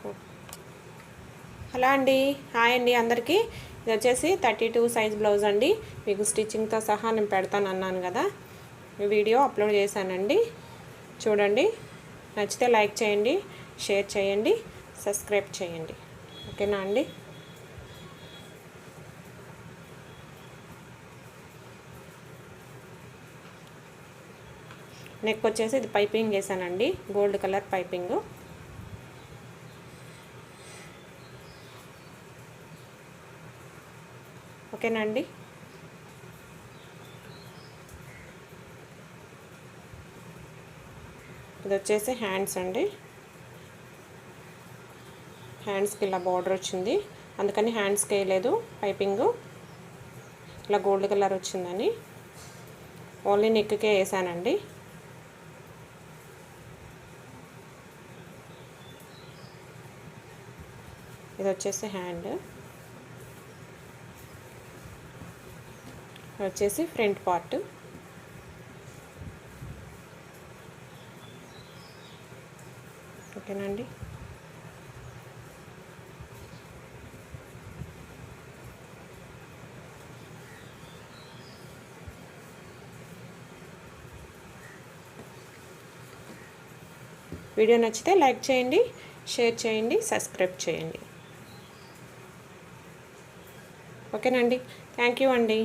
Hello అండి, hi అండి అందరికీ. ఇది వచ్చేసి 32 సైజ్ బ్లౌజ్ అండి. మీకు స్టిచ్చింగ్తో సహా నేను పెడతాను అన్నాను కదా, వీడియో అప్లోడ్ చేశానండి. చూడండి, నచ్చితే లైక్ చేయండి, షేర్ చేయండి, సబ్స్క్రైబ్ చేయండి. ఓకేనా అండి? నెక్ వచ్చేసి ఇది పైపింగ్ వేసానండి, గోల్డ్ కలర్ పైపింగ్. ఓకేనా అండి? ఇది వచ్చేసి హ్యాండ్స్ అండి. హ్యాండ్స్కి ఇలా బార్డర్ వచ్చింది, అందుకని హ్యాండ్స్కి వేయలేదు పైపింగ్. ఇలా గోల్డ్ కలర్ వచ్చిందని ఓన్లీ నెక్కే వేసానండి. ఇది వచ్చేసి హ్యాండ్, వచ్చేసి ఫ్రంట్ పార్ట్. ఓకేనండి? వీడియో నచ్చితే లైక్ చేయండి, షేర్ చేయండి, సబ్స్క్రైబ్ చేయండి. ఓకేనండి? థ్యాంక్ యూ అండి.